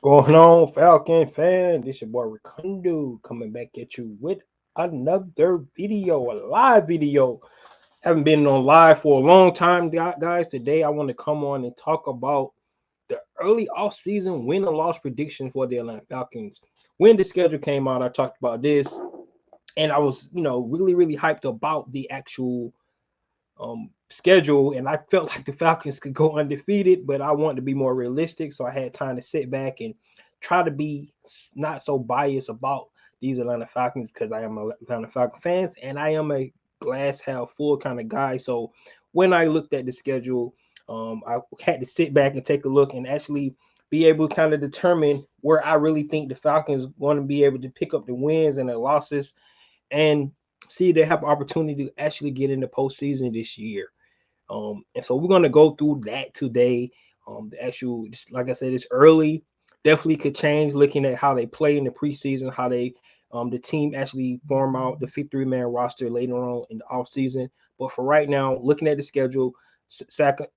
Going on, Falcon fan? This your boy Ricondo coming back at you with another video, a live video. Haven't been on live for a long time, guys. Today I want to come on and talk about the early offseason win and loss predictions for the Atlanta Falcons. When the schedule came out, I talked about this, and I was, really hyped about the actual schedule, and I felt like the Falcons could go undefeated, but I wanted to be more realistic, so I had time to sit back and try to be not so biased about these Atlanta Falcons because I am a Atlanta Falcon fans and I am a glass half full kind of guy. So when I looked at the schedule, I had to sit back and take a look and actually be able to kind of determine where I really think the Falcons want to be able to pick up the wins and the losses and see they have opportunity to actually get in the postseason this year. And so we're gonna go through that today. The actual, just like I said, it's early. Definitely could change looking at how they play in the preseason, how they the team actually form out the 53-man roster later on in the offseason. But for right now, looking at the schedule,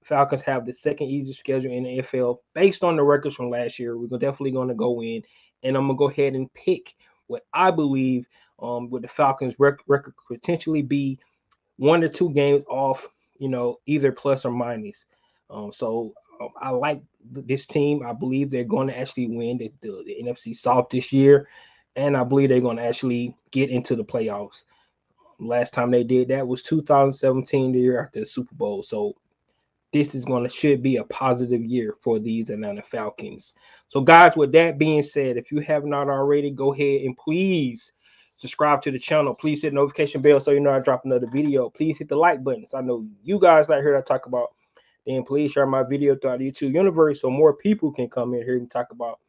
Falcons have the second easiest schedule in the NFL based on the records from last year. We're definitely going to go in, and I'm gonna go ahead and pick what I believe with the Falcons record could potentially be 1 or 2 games off, either plus or minus. I like this team. I believe they're going to actually win the NFC South this year, and I believe they're going to actually get into the playoffs. Last time they did that was 2017, the year after the Super Bowl. So this is going to should be a positive year for these Atlanta Falcons. So, guys, with that being said, if you have not already, go ahead and please subscribe to the channel. Please hit the notification bell so you know I drop another video. Please hit the like button. So I know you guys like heard I talk about. Then please share my video throughout the YouTube universe so more people can come in here and talk about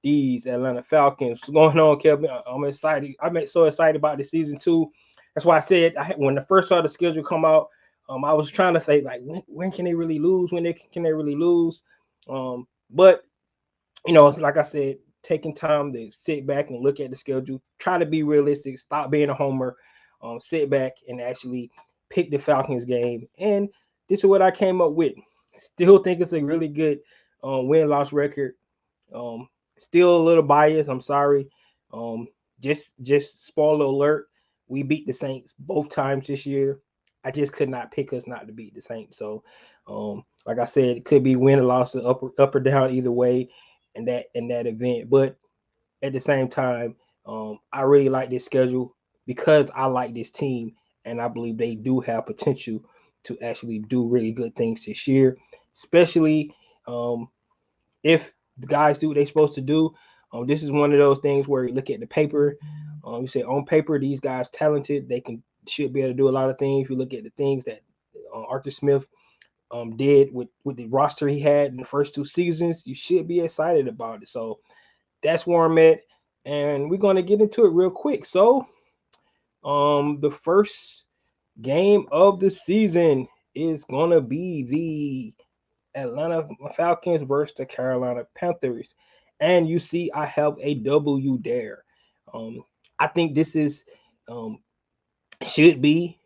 these Atlanta Falcons. What's going on, Kevin? I'm excited. I'm so excited about the season 2. That's why I said when the first saw the schedule come out, I was trying to say like when can they really lose? Can they really lose? But like I said, taking time to sit back and look at the schedule, try to be realistic, stop being a homer, sit back and actually pick the Falcons game. And this is what I came up with. Still think it's a really good win-loss record. Um, Still a little biased. I'm sorry. Um, just spoiler alert. We beat the Saints both times this year. I just could not pick us not to beat the Saints. So, like I said, it could be win or loss, up or down either way, in that event. But at the same time, I really like this schedule because I like this team, and I believe they do have potential to actually do really good things this year, especially um, if the guys do what they're supposed to do. This is one of those things where you look at the paper. You say on paper, these guys talented. They should be able to do a lot of things. You look at the things that Arthur Smith did with the roster he had in the first 2 seasons. You should be excited about it. So that's where I'm at, and we're gonna get into it real quick. So, the first game of the season is gonna be the Atlanta Falcons versus the Carolina Panthers. And you see, I have a W there. Um, I think this is um, should be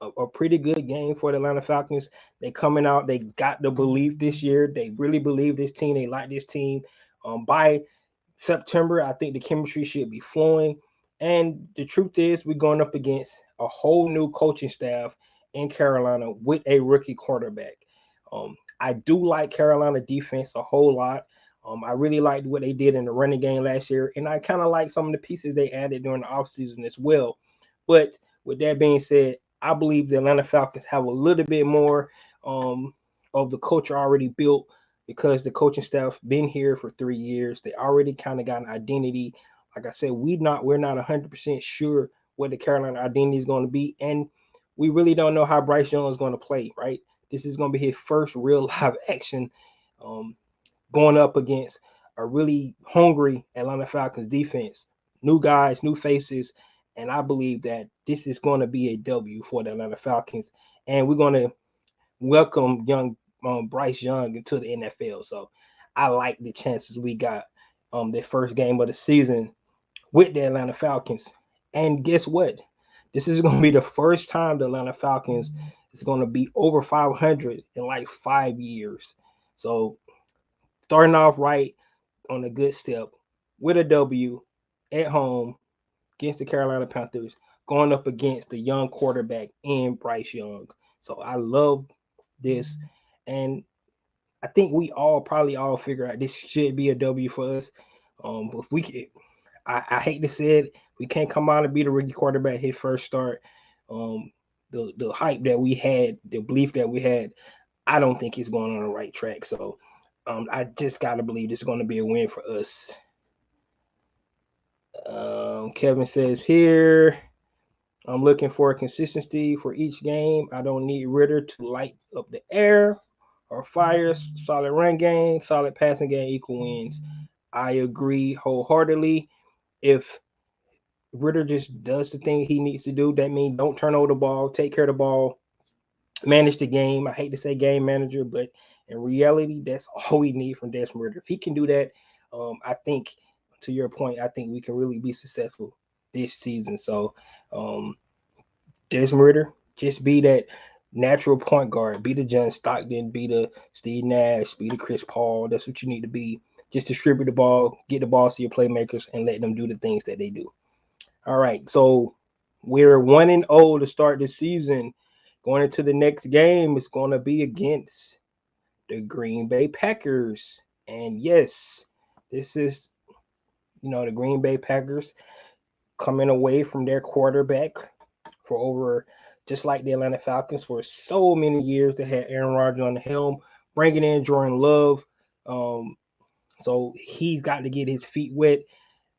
a pretty good game for the Atlanta Falcons. They coming out, they got the belief this year. They really believe this team. They like this team. By September, I think the chemistry should be flowing. And the truth is, we're going up against a whole new coaching staff in Carolina with a rookie quarterback. I do like Carolina defense a whole lot. I really liked what they did in the running game last year, and I kind of like some of the pieces they added during the offseason as well. But with that being said, I believe the Atlanta Falcons have a little bit more of the culture already built because the coaching staff been here for 3 years. They already kind of got an identity. Like I said, we're not 100% sure what the Carolina identity is going to be, and we really don't know how Bryce Young is going to play. Right, this is going to be his first real live action, um, going up against a really hungry Atlanta Falcons defense. New guys, new faces, and I believe that this is going to be a W for the Atlanta Falcons, and we're going to welcome young Bryce Young into the NFL. So I like the chances we got the first game of the season with the Atlanta Falcons. And guess what? This is going to be the first time the Atlanta Falcons is going to be over 500 in like 5 years. So starting off right, on a good step with a W at home against the Carolina Panthers, going up against the young quarterback in Bryce Young. So I love this, and I think we probably all figure out this should be a W for us. If we can, I hate to say it, we can't come out and be the rookie quarterback his first start. The hype that we had, the belief that we had, I don't think it's going on the right track. So I just gotta believe it's going to be a win for us. Kevin says here, I'm looking for consistency for each game. I don't need Ritter to light up the air or fire. Solid run game, solid passing game, equal wins. I agree wholeheartedly. If Ritter just does the thing he needs to do, that means don't turn over the ball, take care of the ball, manage the game. I hate to say game manager, but in reality, that's all we need from Desmond Ritter. If he can do that, I think, to your point, I think we can really be successful this season. So, Desmond Ritter, just be that natural point guard. Be the John Stockton, be the Steve Nash, be the Chris Paul. That's what you need to be. Just distribute the ball, get the ball to your playmakers, and let them do the things that they do. All right, so we're 1-0 to start the season. Going into the next game, it's going to be against the Green Bay Packers. And yes, this is, the Green Bay Packers coming away from their quarterback for over, just like the Atlanta Falcons, for so many years. They had Aaron Rodgers on the helm, bringing in Jordan Love. So he's got to get his feet wet.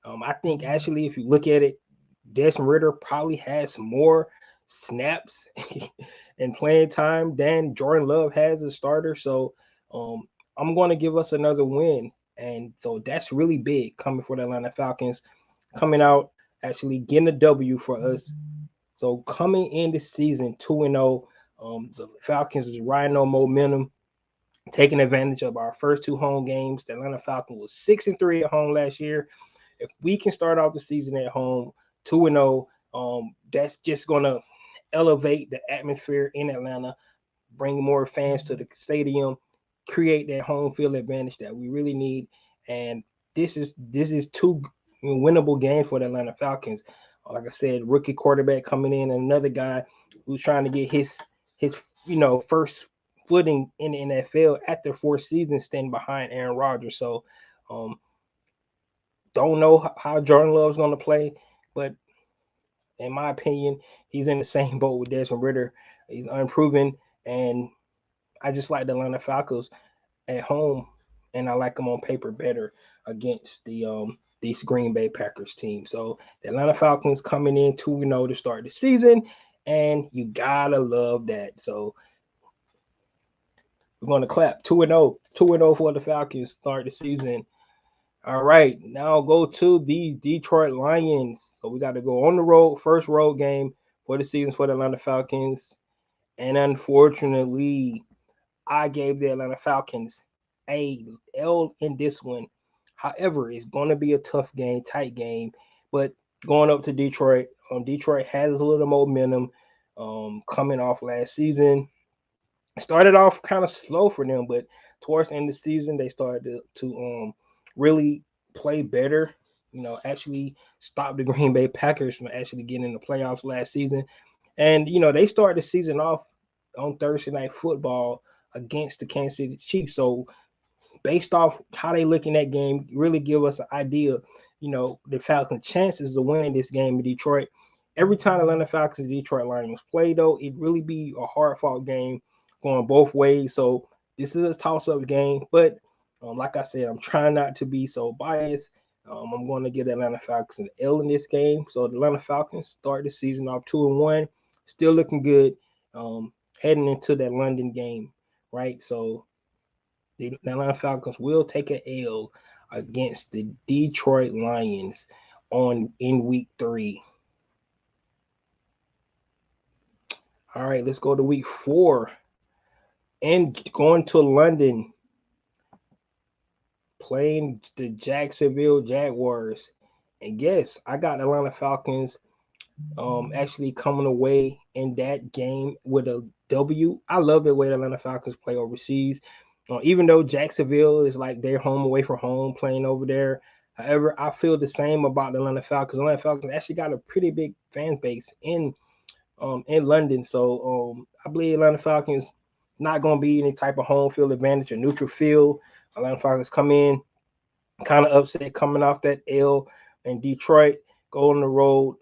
I think actually, if you look at it, Desmond Ritter probably has more snaps and playing time than Jordan Love has as starter. So I'm going to give us another win. And so that's really big coming for the Atlanta Falcons, coming out, actually getting a W for us. So coming in this season 2-0, the Falcons is riding on momentum, taking advantage of our first two home games. The Atlanta Falcons was 6-3 at home last year. If we can start off the season at home 2-0, that's just gonna elevate the atmosphere in Atlanta, bring more fans to the stadium, create that home field advantage that we really need. And this is two winnable games for the Atlanta Falcons. Like I said, rookie quarterback coming in, and another guy who's trying to get his first footing in the NFL after 4 seasons staying behind Aaron Rodgers. So don't know how Jordan Love's going to play, but in my opinion, he's in the same boat with Desmond Ritter. He's unproven, and I just like the Atlanta Falcons at home, and I like them on paper better against these Green Bay Packers team. So the Atlanta Falcons coming in 2-0 to start the season, and you gotta love that. So we're going to clap 2-0 for the Falcons start the season. All right, now go to the Detroit Lions. So we got to go on the road, first road game for the season for the Atlanta Falcons. And unfortunately, I gave the Atlanta Falcons a L in this one. However, it's going to be a tough game, tight game. But going up to Detroit, Detroit has a little momentum coming off last season. Started off kind of slow for them, but towards the end of the season, they started to really play better. Actually stop the Green Bay Packers from actually getting in the playoffs last season. And they started the season off on Thursday Night Football against the Kansas City Chiefs. So based off how they look in that game, really give us an idea, the Falcons' chances of winning this game in Detroit. Every time Atlanta Falcons and Detroit Lions play, though, it really be a hard-fought game going both ways. So this is a toss-up game. But like I said, I'm trying not to be so biased. I'm going to get the Atlanta Falcons an L in this game. So the Atlanta Falcons start the season off 2-1, still looking good, heading into that London game, right? So the Atlanta Falcons will take an L against the Detroit Lions in week 3. All right, let's go to week 4 and going to London, playing the Jacksonville Jaguars. And yes, I got the Atlanta Falcons actually coming away in that game with a W. I love the way the Atlanta Falcons play overseas. Even though Jacksonville is like their home away from home playing over there. However, I feel the same about the Atlanta Falcons. The Atlanta Falcons actually got a pretty big fan base in London. So I believe Atlanta Falcons not going to be any type of home field advantage or neutral field. Atlanta Falcons come in kind of upset coming off that L in Detroit, go on the road,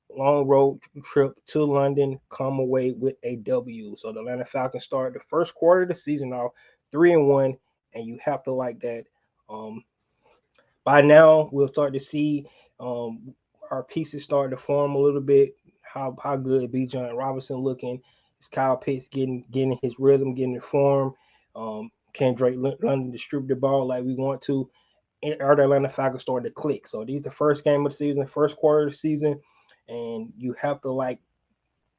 long road trip to London, come away with a W. So the Atlanta Falcons start the first quarter of the season off 3-1, and you have to like that. Um, by now, we'll start to see our pieces start to form a little bit. How good Bijan Robinson looking? Is Kyle Pitts getting his rhythm, getting the form? Can Drake London distribute the ball like we want to? Are the Atlanta Falcons starting to click? So these the first game of the season, first quarter of the season, and you have to like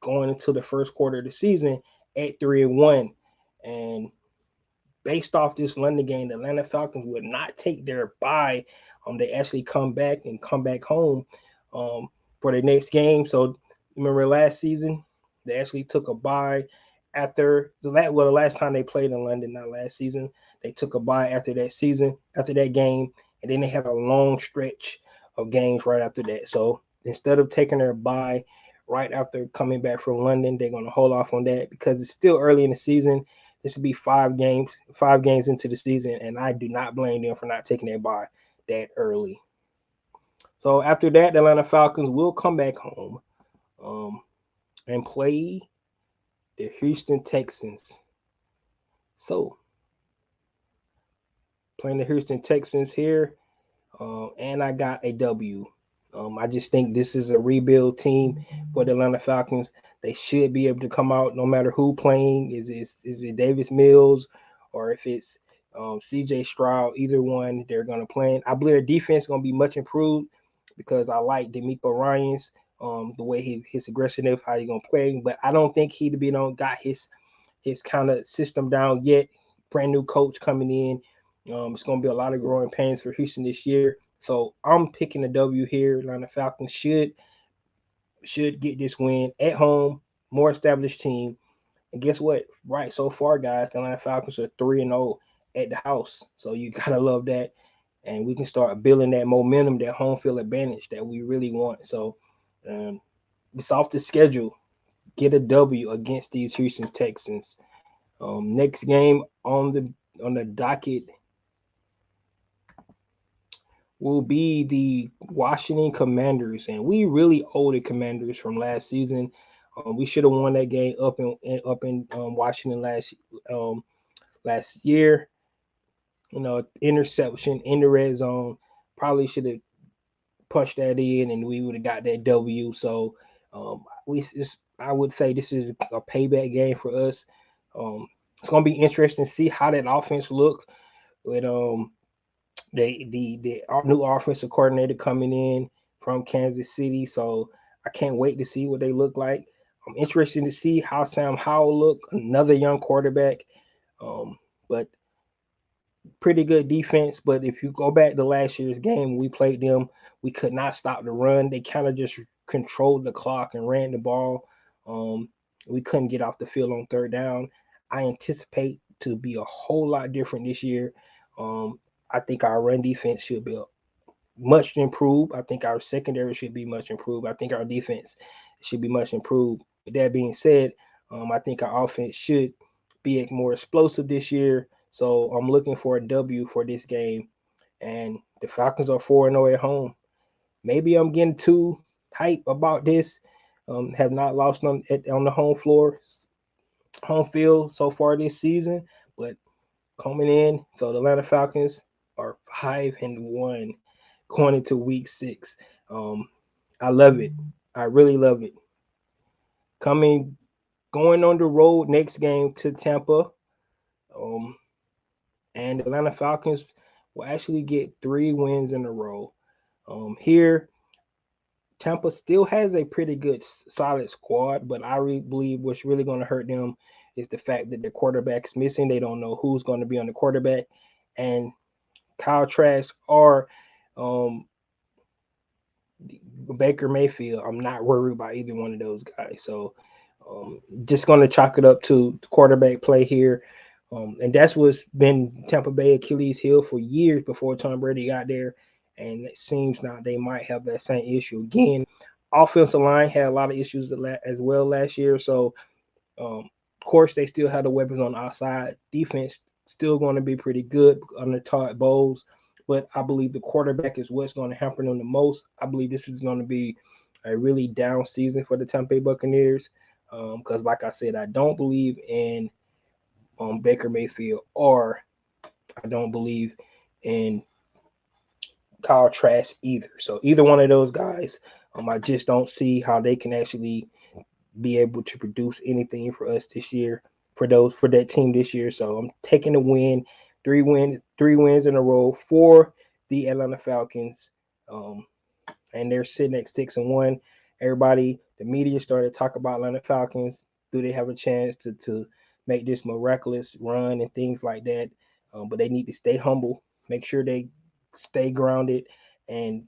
going into the first quarter of the season at 3-1, and based off this London game, the Atlanta Falcons would not take their bye. They actually come back home for the next game. So remember last season, they actually took a bye after the last time they played in London, not last season. They took a bye after that season, after that game, and then they had a long stretch of games right after that. So instead of taking their bye right after coming back from London, they're going to hold off on that because it's still early in the season. This will be 5 games into the season, and I do not blame them for not taking their bye that early. So after that, the Atlanta Falcons will come back home and play the Houston Texans. So playing the Houston Texans here, and I got a W. I just think this is a rebuild team for the Atlanta Falcons. They should be able to come out no matter who playing. Is it Davis Mills or if it's CJ Stroud? Either one, they're going to play. I believe their defense is going to be much improved because I like D'Amico Ryans, the way his aggressiveness, how he's going to play. But I don't think he got his kind of system down yet. Brand new coach coming in. It's going to be a lot of growing pains for Houston this year. So I'm picking a W here. Atlanta Falcons should get this win at home, more established team. And guess what? Right, so far, guys, the Atlanta Falcons are 3-0 at the house. So you gotta love that. And we can start building that momentum, that home field advantage that we really want. So it's off the schedule. Get a W against these Houston Texans. Next game on the docket will be the Washington Commanders, and we really owe the Commanders from last season. We should have won that game up in Washington last year. Interception in the red zone. Probably should have punched that in, and we would have got that W. So I would say this is a payback game for us. It's gonna be interesting to see how that offense look with the new offensive coordinator coming in from Kansas City. So I can't wait to see what they look like. I'm interested to see how Sam Howell look, another young quarterback. But pretty good defense. But if you go back to last year's game, we played them. We could not stop the run. They kind of just controlled the clock and ran the ball. We couldn't get off the field on third down. I anticipate to be a whole lot different this year. I think our run defense should be much improved. I think our secondary should be much improved. I think our defense should be much improved. With that being said, I think our offense should be more explosive this year. So I'm looking for a W for this game. And the Falcons are 4-0 at home. Maybe I'm getting too hype about this. Have not lost on the home field so far this season, but coming in, so the Atlanta Falcons are 5-1 going into week 6. I love it. I really love it. Going on the road next game to Tampa. Um, and the Atlanta Falcons will actually get 3 wins in a row. Here, Tampa still has a pretty good, solid squad, but I really believe what's really going to hurt them is the fact that their quarterback is missing. They don't know who's going to be on the quarterback, and Kyle Trask or Baker Mayfield. I'm not worried about either one of those guys. So just going to chalk it up to quarterback play here. And that's what's been Tampa Bay Achilles heel for years before Tom Brady got there. And it seems now they might have that same issue again. Offensive line had a lot of issues as well last year. So, of course, they still have the weapons on the outside. Defense still going to be pretty good under Todd Bowles. But I believe the quarterback is what's going to hamper them the most. I believe this is going to be a really down season for the Tampa Bay Buccaneers. Because, like I said, I don't believe in Baker Mayfield, or I don't believe in Kyle Trask either. So either one of those guys, I just don't see how they can actually be able to produce anything for us this year, for that team this year. So I'm taking the win, three wins in a row for the Atlanta Falcons. And they're sitting at 6-1. Everybody, the media started to talk about Atlanta Falcons. Do they have a chance to make this miraculous run and things like that? But they need to stay humble, make sure they stay grounded, and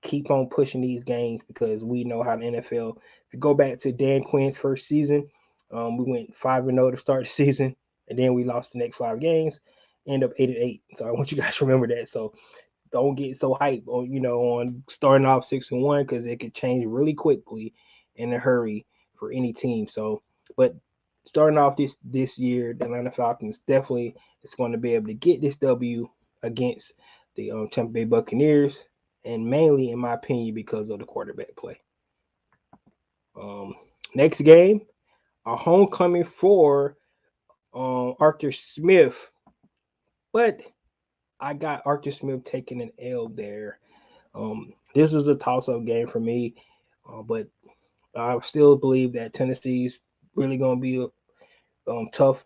keep on pushing these games, because we know how the NFL. If you go back to Dan Quinn's first season, we went 5-0 to start the season, and then we lost the next 5 games, end up 8-8. So I want you guys to remember that. So don't get so hyped on starting off 6-1, because it could change really quickly in a hurry for any team. So, but starting off this year, the Atlanta Falcons definitely is going to be able to get this W against the Tampa Bay Buccaneers, and mainly, in my opinion, because of the quarterback play. Next game, a homecoming for Arthur Smith, but I got Arthur Smith taking an L there. This was a toss-up game for me, but I still believe that Tennessee's really going to be tough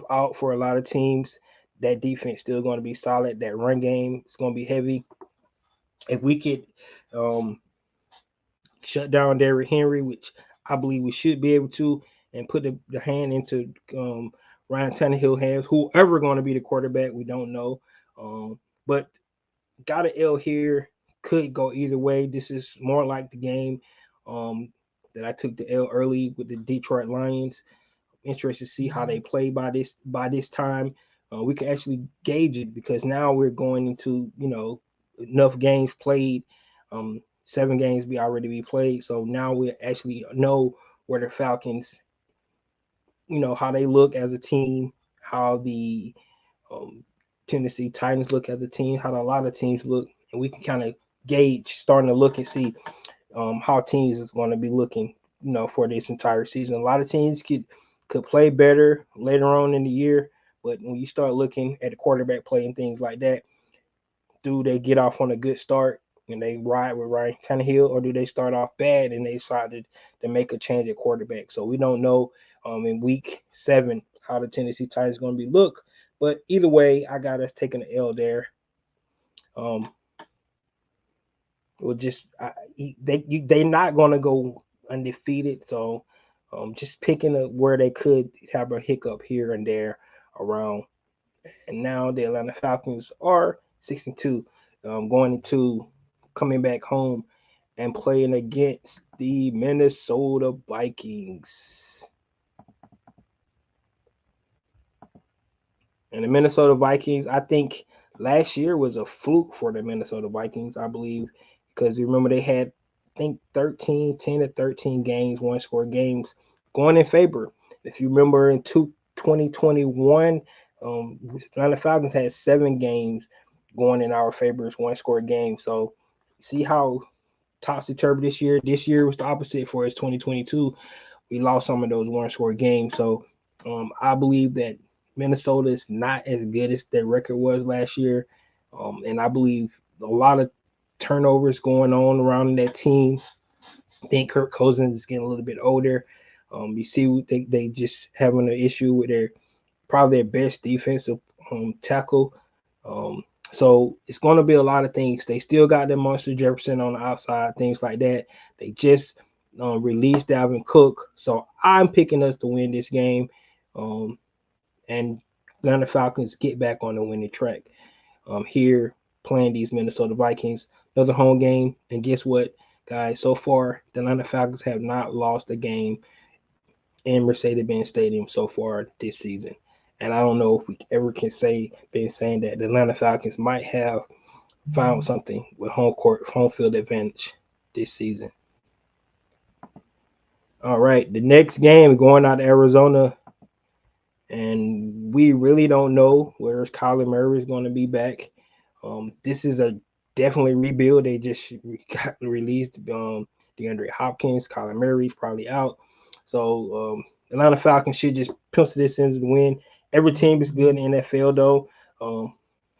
out for a lot of teams. That defense still going to be solid. That run game is going to be heavy. If we could shut down Derrick Henry, which I believe we should be able to, and put the hand into Ryan Tannehill hands, whoever going to be the quarterback, we don't know. But got an L here. Could go either way. This is more like the game that I took the L early with the Detroit Lions. Interested to see how they play by this time. We can actually gauge it, because now we're going into enough games played. 7 games already be played, so now we actually know where the Falcons, how they look as a team, how the Tennessee Titans look as a team, how a lot of teams look, and we can kind of gauge, starting to look and see how teams is going to be looking, for this entire season. A lot of teams could play better later on in the year, but when you start looking at the quarterback play and things like that, do they get off on a good start and they ride with Ryan Tannehill, or do they start off bad and they decided to make a change at quarterback? So we don't know in week 7 how the Tennessee Titans going to be look, but either way, I got us taking an L there. We'll just they're not going to go undefeated, so just picking up where they could have a hiccup here and there around. And now the Atlanta Falcons are 6-2, coming back home and playing against the Minnesota Vikings. And the Minnesota Vikings, I think last year was a fluke for the Minnesota Vikings, I believe, because you remember they had, I think, 10 to 13 games, one-score games going in favor. If you remember in 2021, Atlanta Falcons had 7 games going in our favor as one-score games. So see how topsy-turvy this year. This year was the opposite for us. 2022, we lost some of those one-score games. So I believe that Minnesota is not as good as their record was last year. And I believe a lot of turnovers going on around that team. I think Kirk Cousins is getting a little bit older. You see they just having an issue with probably their best defensive tackle. So it's going to be a lot of things. They still got their Monster Jefferson on the outside, things like that. They just released Dalvin Cook. So I'm picking us to win this game. And Atlanta Falcons get back on the winning track here playing these Minnesota Vikings. Another home game. And guess what, guys? So far, the Atlanta Falcons have not lost a game in Mercedes-Benz Stadium so far this season. And I don't know if we ever can been saying that the Atlanta Falcons might have found something with home field advantage this season. All right, the next game going out to Arizona, and we really don't know where Kyler Murray is going to be back. This is a definitely rebuild. They just got released DeAndre Hopkins, Kyler Murray's probably out, so Atlanta Falcons should just pencil this in to win. Every team is good in the NFL though,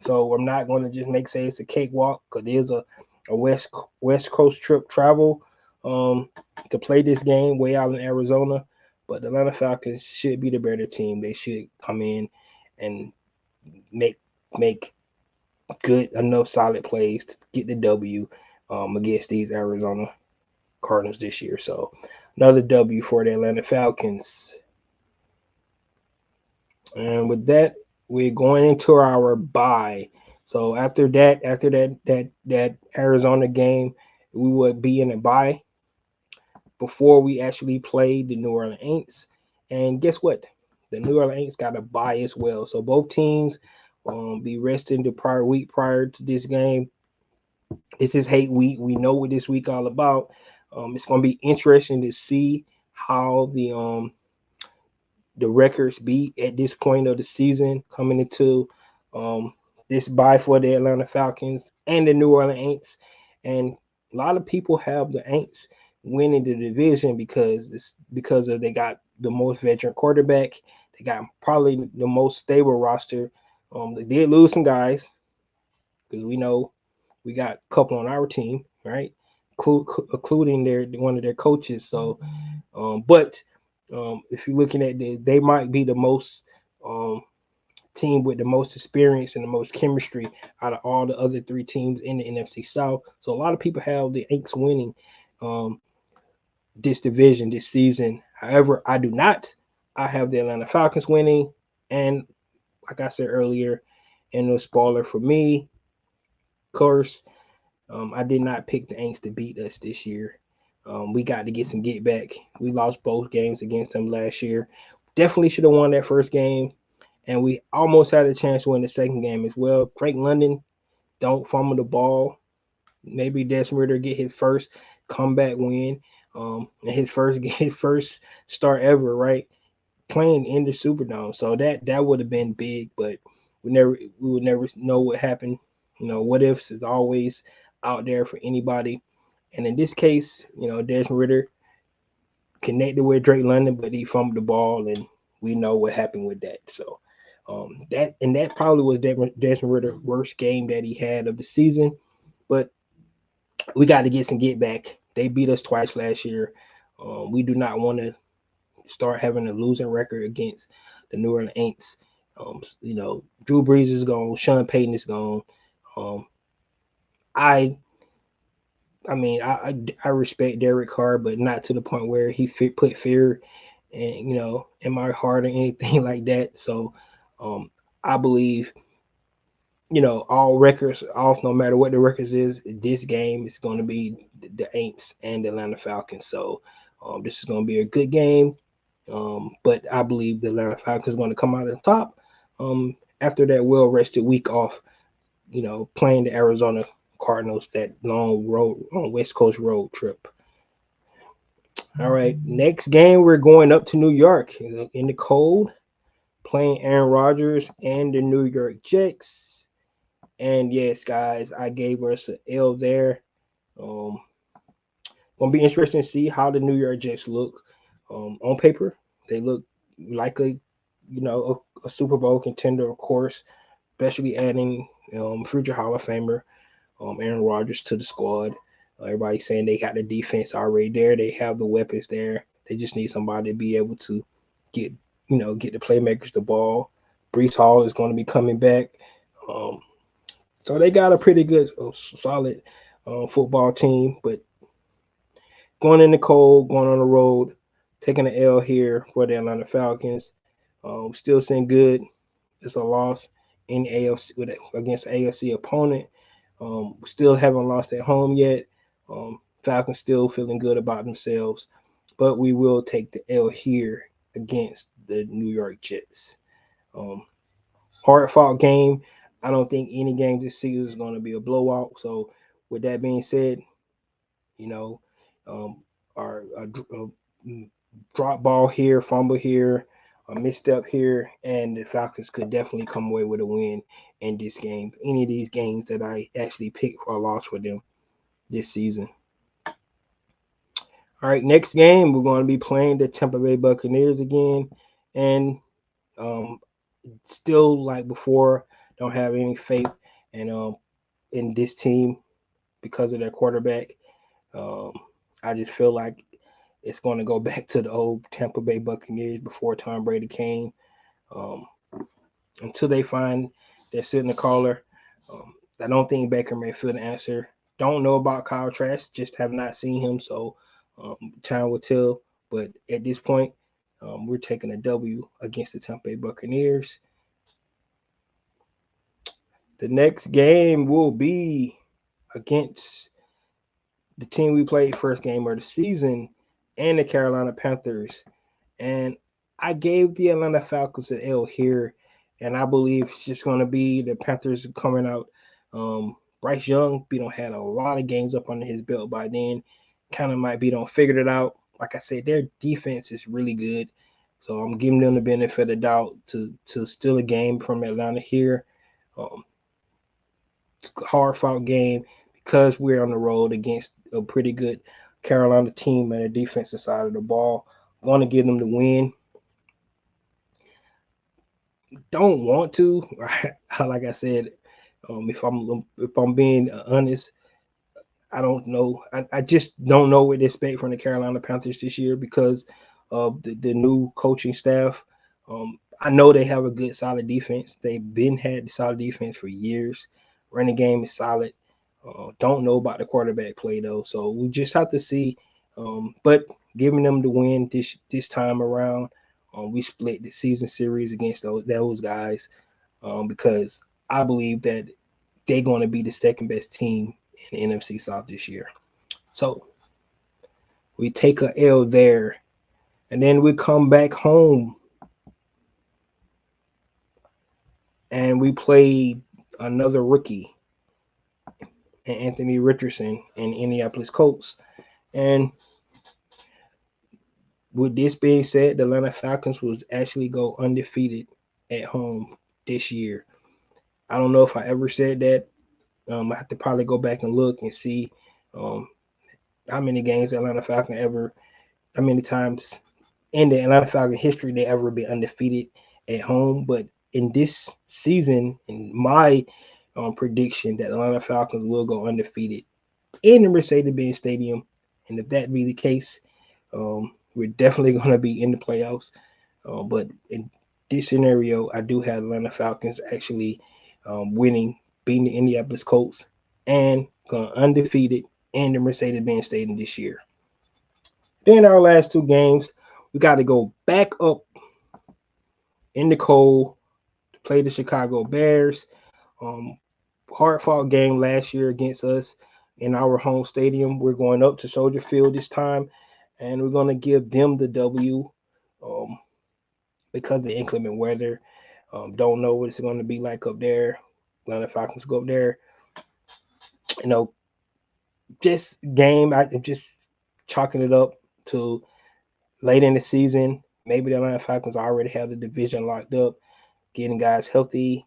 so I'm not going to just say it's a cakewalk because there's a West Coast trip travel to play this game way out in Arizona. But the Atlanta Falcons should be the better team. They should come in and make good enough solid plays to get the W against these Arizona Cardinals this year. So another W for the Atlanta Falcons. And with that, we're going into our bye. So after that Arizona game, we would be in a bye before we actually play the New Orleans Saints. And guess what? The New Orleans Saints got a bye as well. So both teams be resting the prior week prior to this game. This is hate week. We know what this week all about. It's going to be interesting to see how the records be at this point of the season coming into this bye for the Atlanta Falcons and the New Orleans Saints. And a lot of people have the Saints winning the division because of they got the most veteran quarterback. They got probably the most stable roster. They did lose some guys because we know we got a couple on our team, right? Including one of their coaches. So, but if you're looking at they might be the most team with the most experience and the most chemistry out of all the other three teams in the NFC South. So a lot of people have the Saints winning this division this season. However, I do not. I have the Atlanta Falcons winning, and like I said earlier, and no spoiler for me, of course, I did not pick the Saints to beat us this year. We got to get some get back. We lost both games against them last year. Definitely should have won that first game, and we almost had a chance to win the second game as well. Drake London don't fumble the ball. Maybe Desmond Ritter get his first comeback win, and his first start ever, right? Playing in the Superdome. So that would have been big, but we would never know what happened. What ifs is always out there for anybody. And in this case, Desmond Ritter connected with Drake London, but he fumbled the ball, and we know what happened with that. So that probably was Desmond Ritter's worst game that he had of the season. But we got to get some get back. They beat us twice last year. We do not want to start having a losing record against the New Orleans Saints. Drew Brees is gone. Sean Payton is gone. I mean, I respect Derek Carr, but not to the point where he put fear in my heart or anything like that. So I believe all records off, no matter what the records is. This game is going to be the Saints and the Atlanta Falcons. So this is going to be a good game. But I believe the Atlanta Falcons is going to come out on top after that well-rested week off, playing the Arizona Cardinals, that long West Coast road trip. All right, next game, we're going up to New York in the cold, playing Aaron Rodgers and the New York Jets. And yes, guys, I gave us an L there. Gonna be interesting to see how the New York Jets look on paper. They look like a Super Bowl contender, of course, especially adding future Hall of Famer Aaron Rodgers to the squad. Everybody's saying they got the defense already there. They have the weapons there. They just need somebody to be able to get the playmakers the ball. Brees Hall is going to be coming back. So they got a pretty good, solid football team. But going in the cold, going on the road, taking an L here for the Atlanta Falcons. Still seeing good. It's a loss in AFC against an AFC opponent. Still haven't lost at home yet. Falcons still feeling good about themselves, but we will take the L here against the New York Jets. Hard fought game. I don't think any game this season is going to be a blowout. So, with that being said, you know, um, our drop ball here, fumble here, a misstep here, and the Falcons could definitely come away with a win in this game. Any of these games that I actually picked for a loss for them this season. All right, next game we're going to be playing the Tampa Bay Buccaneers again, and um, still like before, don't have any faith in this team because of their quarterback. Um, I just feel like it's going to go back to the old Tampa Bay Buccaneers before Tom Brady came. Um, until they find their sitting caller, I don't think Baker Mayfield answer. Don't know about Kyle Trask, just have not seen him, so time will tell. But at this point, we're taking a W against the Tampa Bay Buccaneers. The next game will be against the team we played first game of the season and the Carolina Panthers. And I gave the Atlanta Falcons an L here, and I believe it's just going to be the Panthers coming out. Bryce Young, had a lot of games up under his belt by then. Kind of might be don't figured it out. Like I said, their defense is really good, so I'm giving them the benefit of the doubt to steal a game from Atlanta here. Um, it's a hard fought game because we're on the road against a pretty good Carolina team on the defensive side of the ball. I want to give them the win. Don't want to, like I said, if I'm being honest, I don't know. I just don't know what to expect from the Carolina Panthers this year because of the new coaching staff. I know they have a good, solid defense. They've been had solid defense for years. Running game is solid. Don't know about the quarterback play though, so we just have to see. But giving them the win this time around, we split the season series against those guys because I believe that they're going to be the second best team in the NFC South this year. So we take a L there, and then we come back home and we play another rookie, Anthony Richardson in Indianapolis Colts. And with this being said, the Atlanta Falcons will actually go undefeated at home this year. I don't know if I ever said that. I have to probably go back and look and see um, how many games the Atlanta Falcons how many times in the Atlanta Falcons history they ever been undefeated at home. But in this season, in my prediction, that Atlanta Falcons will go undefeated in the Mercedes-Benz Stadium. And if that be the case, we're definitely going to be in the playoffs. But in this scenario, I do have Atlanta Falcons actually beating the Indianapolis Colts, and going undefeated in the Mercedes-Benz Stadium this year. Then our last two games, we got to go back up in the cold to play the Chicago Bears. Um, Hard fought game last year against us in our home stadium. We're going up to Soldier Field this time, and we're going to give them the W um, because of the inclement weather. Don't know what it's going to be like up there. Atlanta Falcons go up there. You know, just game. I'm just chalking it up to late in the season. Maybe the Atlanta Falcons already have the division locked up, getting guys healthy.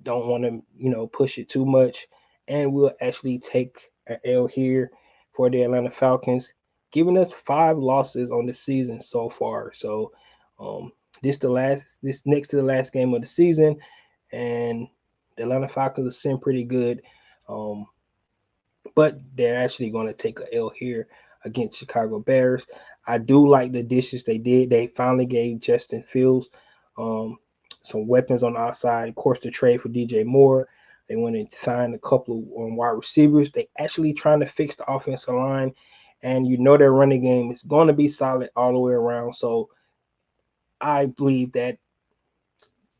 Don't want to, push it too much. And we'll actually take an L here for the Atlanta Falcons, giving us 5 losses on the season so far. So um, this next to the last game of the season, and the Atlanta Falcons are sitting pretty good. But they're actually going to take a L here against Chicago Bears. I do like the dishes they did. They finally gave Justin Fields um, some weapons on the outside. Of course, the trade for DJ Moore. They went and signed a couple of wide receivers. They actually trying to fix the offensive line, and their running game is going to be solid all the way around. So I believe that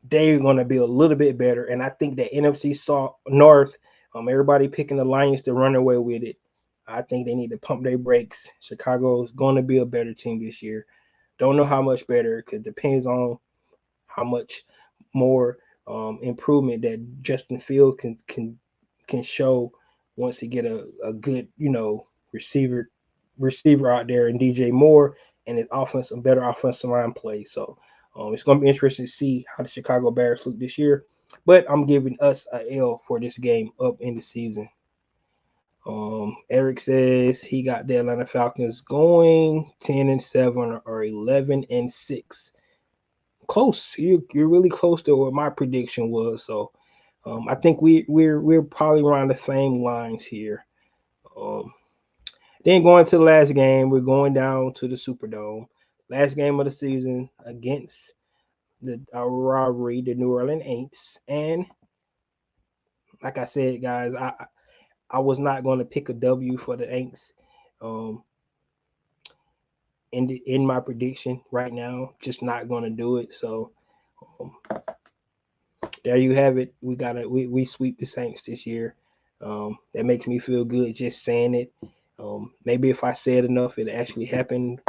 they're going to be a little bit better. And I think that NFC North, everybody picking the Lions to run away with it. I think they need to pump their brakes. Chicago is going to be a better team this year. Don't know how much better because it depends on how much more improvement that Justin Field can show once he get a good receiver out there and DJ Moore and his offense a better offensive line play. So it's going to be interesting to see how the Chicago Bears look this year. But I'm giving us a L for this game up in the season. Eric says he got the Atlanta Falcons going 10-7 or 11-6. Close. You're really close to what my prediction was. So I think we're probably around the same lines here. Then going to the last game, we're going down to the Superdome. Last game of the season against our rivalry, the New Orleans Saints. And like I said, guys, I was not going to pick a W for the Saints. In my prediction right now, just not going to do it. So um, there you have it. We sweep the Saints this year. That makes me feel good just saying it. Maybe if I said enough, it actually happened.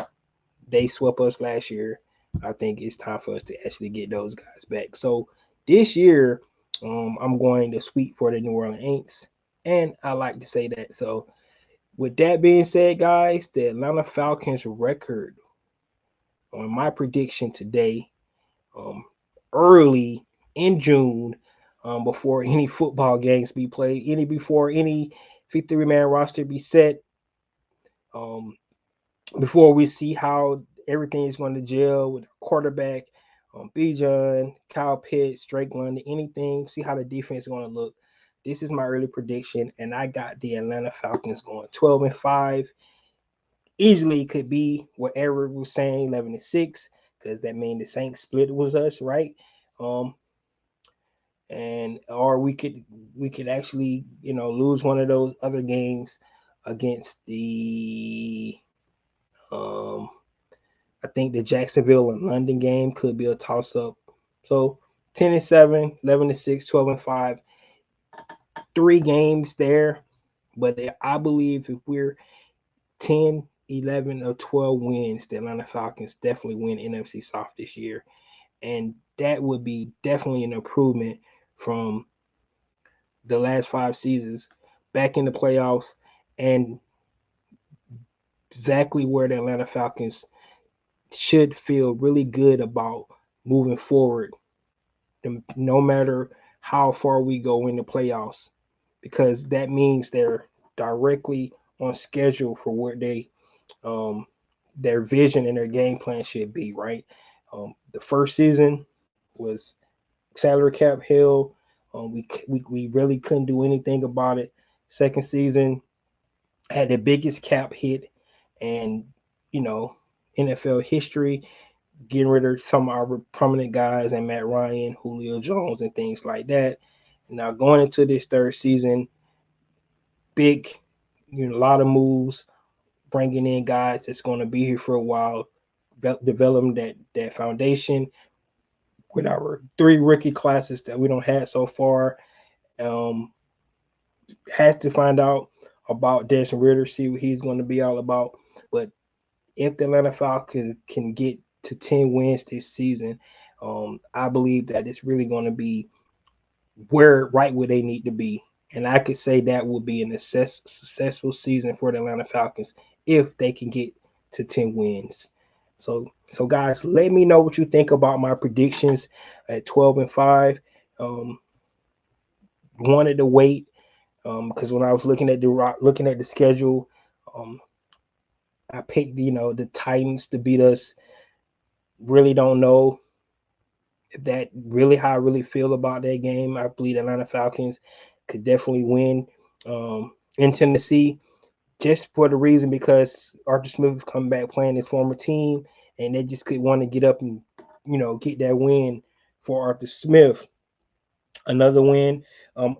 They swept us last year. I think it's time for us to actually get those guys back. So this year, I'm going to sweep for the New Orleans Saints, and I like to say that. So with that being said, guys, the Atlanta Falcons record on my prediction today, um, early in June, before any football games be played, before any 53-man roster be set, um, before we see how everything is going to gel with the quarterback, Bijan, Kyle Pitts, Drake London, anything, see how the defense is going to look. This is my early prediction, and I got the Atlanta Falcons going 12-5. Easily could be whatever we're saying, 11-6, because that means the Saints split was us, right? And or we could actually lose one of those other games against the I think the Jacksonville and London game could be a toss up. So 10-7, 11-6, 12-5, 3 games there. But I believe if we're 10, 11, or 12 wins, the Atlanta Falcons definitely win NFC South this year. And that would be definitely an improvement from the last 5 seasons back in the playoffs and exactly where the Atlanta Falcons should feel really good about moving forward, no matter how far we go in the playoffs, because that means they're directly on schedule for where their vision and their game plan should be, right? The first season was salary cap hell. We really couldn't do anything about it. Second season had the biggest cap hit and NFL history, getting rid of some of our prominent guys and Matt Ryan, Julio Jones, and things like that. And now going into this third season, big, a lot of moves, bringing in guys that's going to be here for a while, developing that foundation with our 3 rookie classes that we don't have so far. Has to find out about Desmond Ritter, see what he's going to be all about. But if the Atlanta Falcons can get to 10 wins this season, I believe that it's really going to be right where they need to be. And I could say that will be an successful season for the Atlanta Falcons if they can get to 10 wins. So guys, let me know what you think about my predictions at 12-5. Wanted to wait because when I was looking at the schedule, I picked the Titans to beat us. Really don't know if that really how I really feel about that game. I believe the Atlanta Falcons could definitely win in Tennessee, just for the reason because Arthur Smith come back playing his former team, and they just could want to get up and get that win for Arthur Smith. Another win,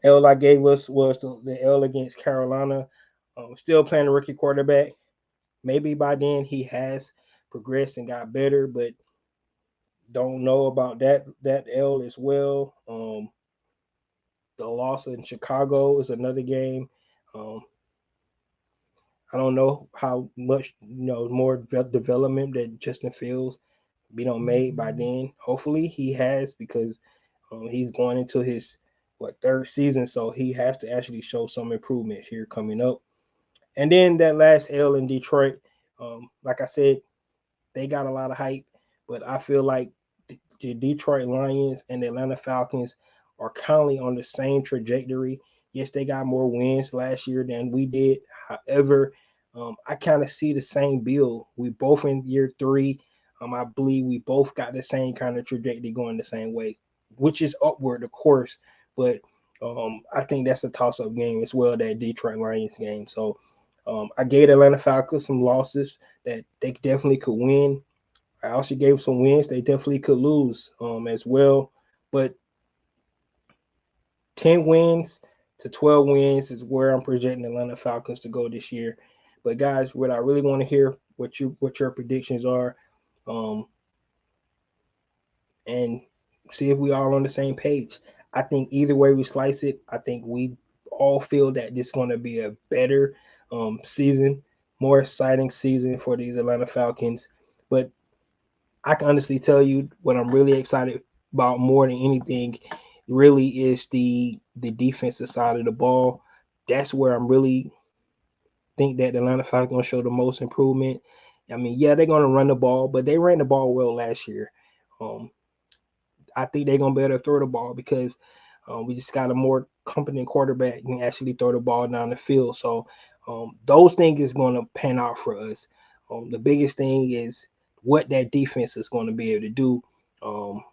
L I gave us was the L against Carolina. Still playing the rookie quarterback. Maybe by then he has progressed and got better, but don't know about that L as well. The loss in Chicago is another game. I don't know how much more development that Justin Fields been made by then. Hopefully he has, because he's going into his third season, so he has to actually show some improvements here coming up. And then that last L in Detroit, like I said, they got a lot of hype, but I feel like the Detroit Lions and the Atlanta Falcons are currently on the same trajectory. Yes, they got more wins last year than we did. However, I kind of see the same build. We both in year three. I believe we both got the same kind of trajectory going the same way, which is upward, of course. But I think that's a toss-up game as well, that Detroit Lions game. So I gave the Atlanta Falcons some losses that they definitely could win. I also gave some wins they definitely could lose as well. But 10 wins to 12 wins is where I'm projecting the Atlanta Falcons to go this year. But guys, what I really want to hear what your predictions are, um, and see if we all on the same page. I think either way we slice it, I think we all feel that this is going to be a better season, more exciting season for these Atlanta Falcons. But I can honestly tell you what I'm really excited about more than anything really is the defensive side of the ball. That's where I'm really think that the Atlanta Falcons going to show the most improvement. I mean, yeah, they're going to run the ball, but they ran the ball well last year. Um, I think they're going to be able to throw the ball because we just got a more competent quarterback and actually throw the ball down the field. So those things is going to pan out for us. The biggest thing is what that defense is going to be able to do. Um,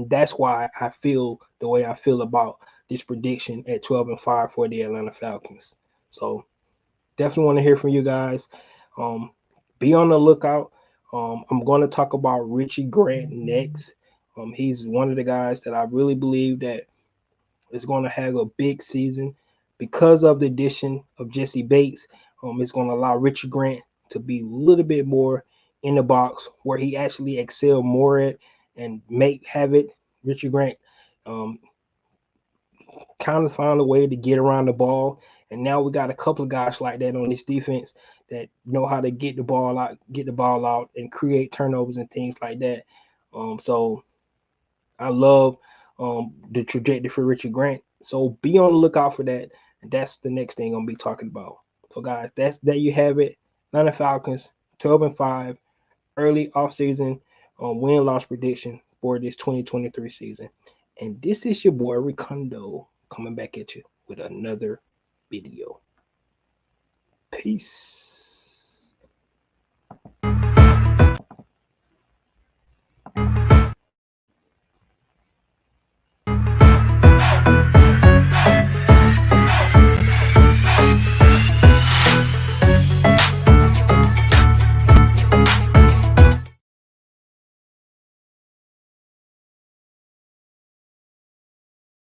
that's why I feel the way I feel about this prediction at 12-5 for the Atlanta Falcons. So definitely want to hear from you guys. Um, be on the lookout. I'm going to talk about Richie Grant next. He's one of the guys that I really believe that is going to have a big season because of the addition of Jesse Bates. It's going to allow Richie Grant to be a little bit more in the box where he actually excel more at and have it. Richie Grant um, kind of found a way to get around the ball. And now we got a couple of guys like that on this defense that know how to get the ball out, and create turnovers and things like that. So I love the trajectory for Richard Grant. So be on the lookout for that. And that's the next thing I'm gonna be talking about. So guys, there you have it. Atlanta Falcons 12-5, early offseason win-loss prediction for this 2023 season. And this is your boy Ricondo coming back at you with another video. Peace.